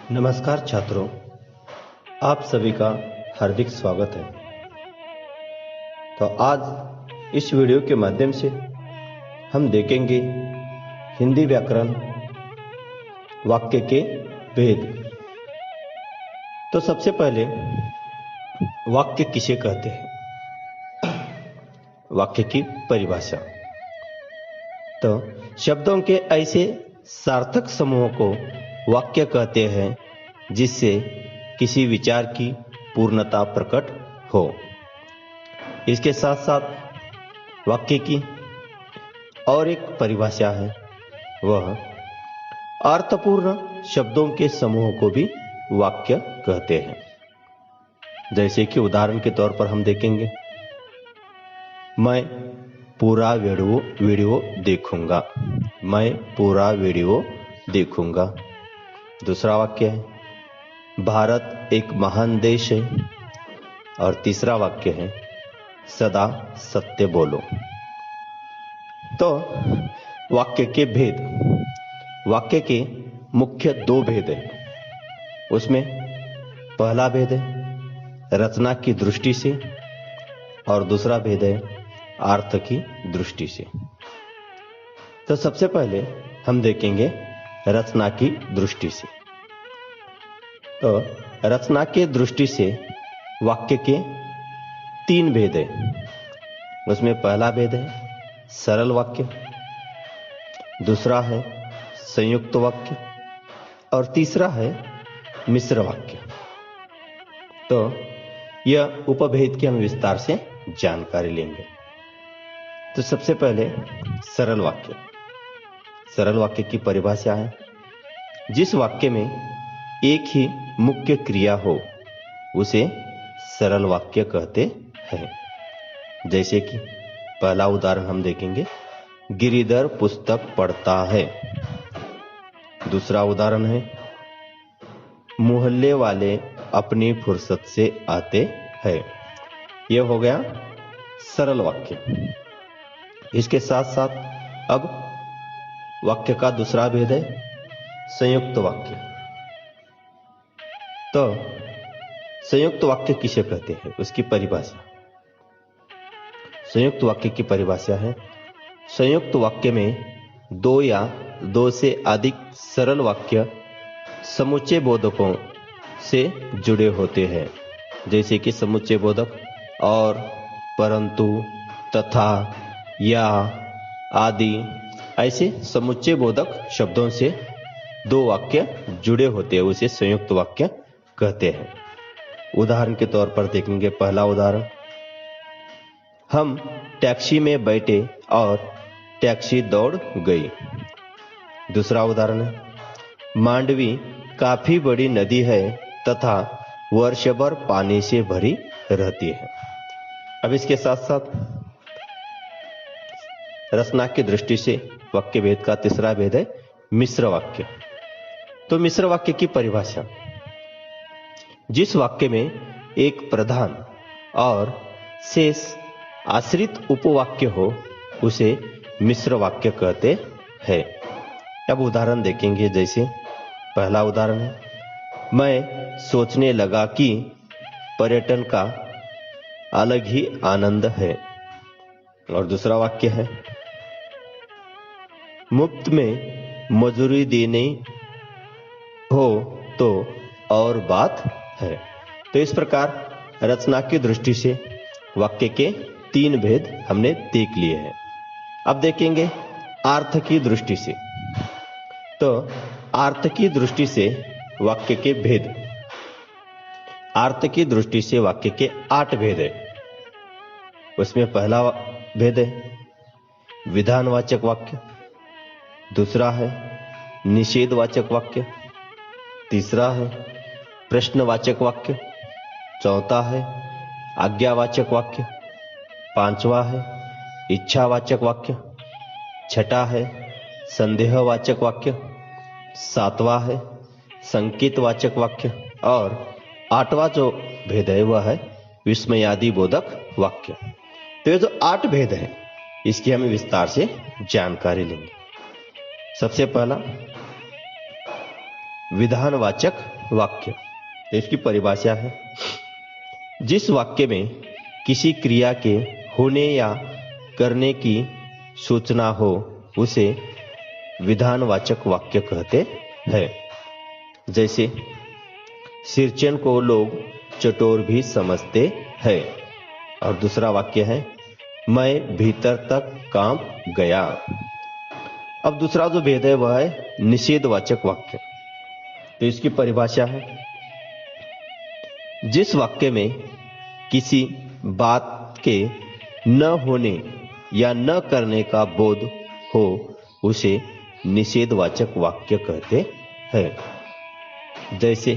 नमस्कार छात्रों, आप सभी का हार्दिक स्वागत है। तो आज इस वीडियो के माध्यम से हम देखेंगे हिंदी व्याकरण वाक्य के भेद। तो सबसे पहले वाक्य किसे कहते हैं, वाक्य की परिभाषा। तो शब्दों के ऐसे सार्थक समूह को वाक्य कहते हैं जिससे किसी विचार की पूर्णता प्रकट हो। इसके साथ साथ वाक्य की और एक परिभाषा है, वह अर्थपूर्ण शब्दों के समूह को भी वाक्य कहते हैं। जैसे कि उदाहरण के तौर पर हम देखेंगे, मैं पूरा वीडियो देखूंगा। मैं पूरा वीडियो देखूंगा। दूसरा वाक्य है, भारत एक महान देश है। और तीसरा वाक्य है, सदा सत्य बोलो। तो वाक्य के भेद, वाक्य के मुख्य दो भेद हैं। उसमें पहला भेद है रचना की दृष्टि से और दूसरा भेद है अर्थ की दृष्टि से। तो सबसे पहले हम देखेंगे रचना की दृष्टि से। तो रचना के दृष्टि से वाक्य के तीन भेद हैं। उसमें पहला भेद है सरल वाक्य, दूसरा है संयुक्त वाक्य और तीसरा है मिश्र वाक्य। तो यह उपभेद की हम विस्तार से जानकारी लेंगे। तो सबसे पहले सरल वाक्य। सरल वाक्य की परिभाषा है, जिस वाक्य में एक ही मुख्य क्रिया हो उसे सरल वाक्य कहते हैं। जैसे कि पहला उदाहरण हम देखेंगे, गिरिधर पुस्तक पढ़ता है। दूसरा उदाहरण है, मोहल्ले वाले अपनी फुर्सत से आते हैं। यह हो गया सरल वाक्य। इसके साथ साथ अब वाक्य का दूसरा भेद है संयुक्त वाक्य। तो संयुक्त वाक्य किसे कहते हैं, उसकी परिभाषा। संयुक्त वाक्य की परिभाषा है, संयुक्त वाक्य में दो या दो से अधिक सरल वाक्य समुच्चय बोधकों से जुड़े होते हैं। जैसे कि समुच्चय बोधक और, परंतु, तथा, या आदि ऐसे समुच्चय बोधक शब्दों से दो वाक्य जुड़े होते हैं, उसे संयुक्त वाक्य कहते हैं। उदाहरण के तौर पर देखेंगे, पहला उदाहरण, हम टैक्सी में बैठे और टैक्सी दौड़ गई। दूसरा उदाहरण है, मांडवी काफी बड़ी नदी है तथा वर्षभर पानी से भरी रहती है। अब इसके साथ साथ रचना की दृष्टि से वाक्य भेद का तीसरा भेद है मिश्र वाक्य। तो मिश्र वाक्य की परिभाषा, जिस वाक्य में एक प्रधान और शेष आश्रित उपवाक्य हो उसे मिश्र वाक्य कहते हैं। अब उदाहरण देखेंगे। जैसे पहला उदाहरण है, मैं सोचने लगा कि पर्यटन का अलग ही आनंद है। और दूसरा वाक्य है, मुफ्त में मजदूरी देने हो तो और बात है। तो इस प्रकार रचना की दृष्टि से वाक्य के तीन भेद हमने देख लिए हैं। अब देखेंगे अर्थ की दृष्टि से। तो अर्थ की दृष्टि से वाक्य के भेद, अर्थ की दृष्टि से वाक्य के 8 भेद है। उसमें पहला भेद है विधानवाचक वाक्य, दूसरा है निषेधवाचक वाक्य, तीसरा है प्रश्नवाचक वाक्य, चौथा है आज्ञावाचक वाक्य, पांचवा है इच्छावाचक वाक्य, छठा है संदेहवाचक वाक्य, सातवां है संकेतवाचक वाक्य और आठवां जो भेद है वह है विस्मयादि बोधक वाक्य। तो ये जो 8 भेद हैं इसकी हमें विस्तार से जानकारी लेंगे। सबसे पहला विधानवाचक वाक्य। तो इसकी परिभाषा है, जिस वाक्य में किसी क्रिया के होने या करने की सूचना हो उसे विधानवाचक वाक्य कहते हैं। जैसे सिरचन को लोग चटोर भी समझते हैं। और दूसरा वाक्य है, मैं भीतर तक कांप गया। अब दूसरा जो भेद है वह है निषेधवाचक वाक्य। तो इसकी परिभाषा है, जिस वाक्य में किसी बात के न होने या न करने का बोध हो उसे निषेधवाचक वाक्य कहते हैं। जैसे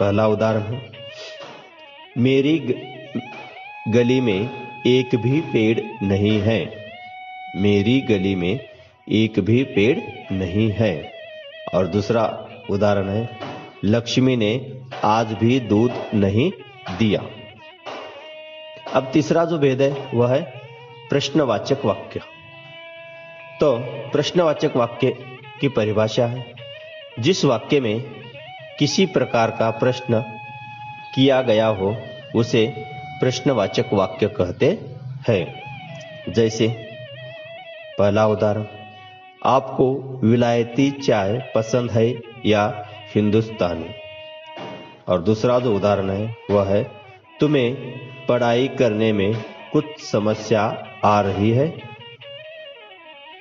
पहला उदाहरण है, मेरी गली में एक भी पेड़ नहीं है। मेरी गली में एक भी पेड़ नहीं है। और दूसरा उदाहरण है, लक्ष्मी ने आज भी दूध नहीं दिया। अब तीसरा जो भेद है वह है प्रश्नवाचक वाक्य। तो प्रश्नवाचक वाक्य की परिभाषा है, जिस वाक्य में किसी प्रकार का प्रश्न किया गया हो उसे प्रश्नवाचक वाक्य कहते हैं। जैसे पहला उदाहरण, आपको विलायती चाय पसंद है या हिंदुस्तानी। और दूसरा जो उदाहरण है वह है, तुम्हें पढ़ाई करने में कुछ समस्या आ रही है।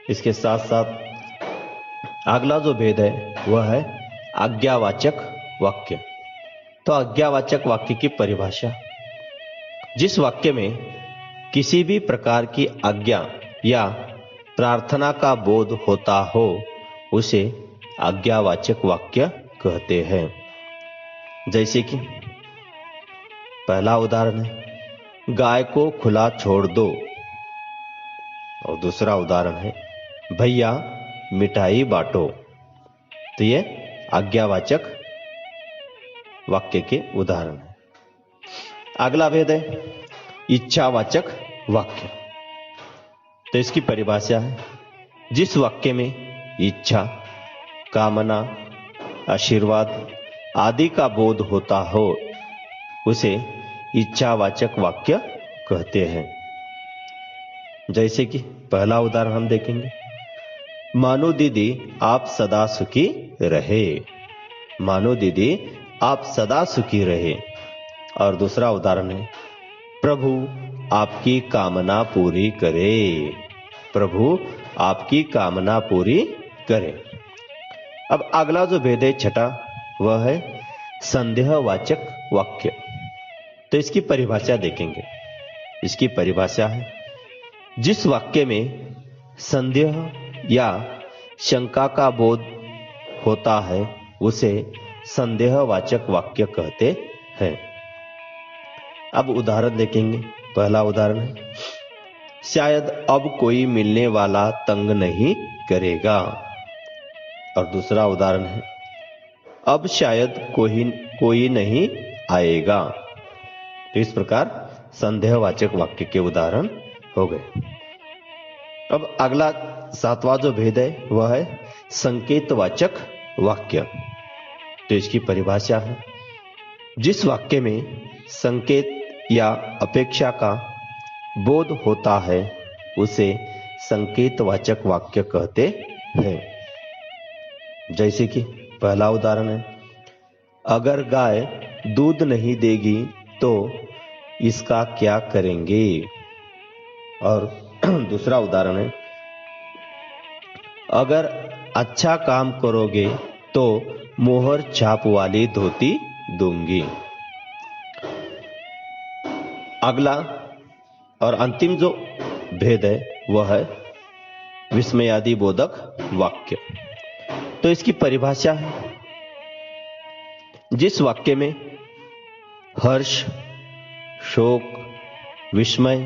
इसके साथ साथ अगला जो भेद है वह है आज्ञावाचक वाक्य। तो आज्ञावाचक वाक्य की परिभाषा, जिस वाक्य में किसी भी प्रकार की आज्ञा या प्रार्थना का बोध होता हो उसे आज्ञावाचक वाक्य कहते हैं। जैसे कि पहला उदाहरण है, गाय को खुला छोड़ दो। और दूसरा उदाहरण है, भैया मिठाई बांटो। तो ये आज्ञावाचक वाक्य के उदाहरण है। अगला भेद है इच्छावाचक वाक्य। तो इसकी परिभाषा है, जिस वाक्य में इच्छा, कामना, आशीर्वाद आदि का बोध होता हो उसे इच्छावाचक वाक्य कहते हैं। जैसे कि पहला उदाहरण हम देखेंगे, मानो दीदी आप सदा सुखी रहे। मानो दीदी आप सदा सुखी रहे। और दूसरा उदाहरण है, प्रभु आपकी कामना पूरी करे। प्रभु आपकी कामना पूरी करे। अब अगला जो भेद है छठा, वह है संदेहवाचक वाक्य। तो इसकी परिभाषा देखेंगे। इसकी परिभाषा है, जिस वाक्य में संदेह या शंका का बोध होता है उसे संदेहवाचक वाक्य कहते हैं। अब उदाहरण देखेंगे। पहला उदाहरण है, शायद अब कोई मिलने वाला तंग नहीं करेगा। और दूसरा उदाहरण है, अब शायद कोई नहीं आएगा। तो इस प्रकार संदेहवाचक वाक्य के उदाहरण हो गए। अब अगला सातवां जो भेद है वह है संकेतवाचक वाक्य। तो इसकी परिभाषा है, जिस वाक्य में संकेत या अपेक्षा का बोध होता है उसे संकेतवाचक वाक्य कहते हैं। जैसे कि पहला उदाहरण है, अगर गाय दूध नहीं देगी तो इसका क्या करेंगे। और दूसरा उदाहरण है, अगर अच्छा काम करोगे तो मोहर छाप वाली धोती दूंगी। अगला और अंतिम जो भेद है वह है विस्मयादि बोधक वाक्य। तो इसकी परिभाषा है, जिस वाक्य में हर्ष, शोक, विस्मय,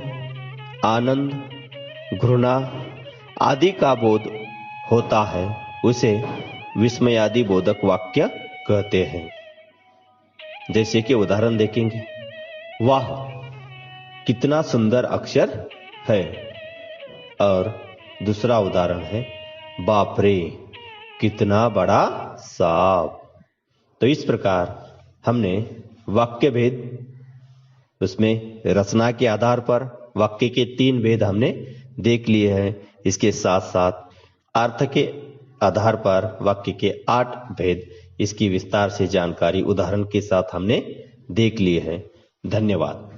आनंद, घृणा आदि का बोध होता है उसे विस्मयादि बोधक वाक्य कहते हैं। जैसे कि उदाहरण देखेंगे, वाह कितना सुंदर अक्षर है। और दूसरा उदाहरण है, बाप रे कितना बड़ा सांप। तो इस प्रकार हमने वाक्य भेद, उसमें रचना के आधार पर वाक्य के 3 भेद हमने देख लिए हैं। इसके साथ साथ अर्थ के आधार पर वाक्य के 8 भेद, इसकी विस्तार से जानकारी उदाहरण के साथ हमने देख लिए हैं। धन्यवाद।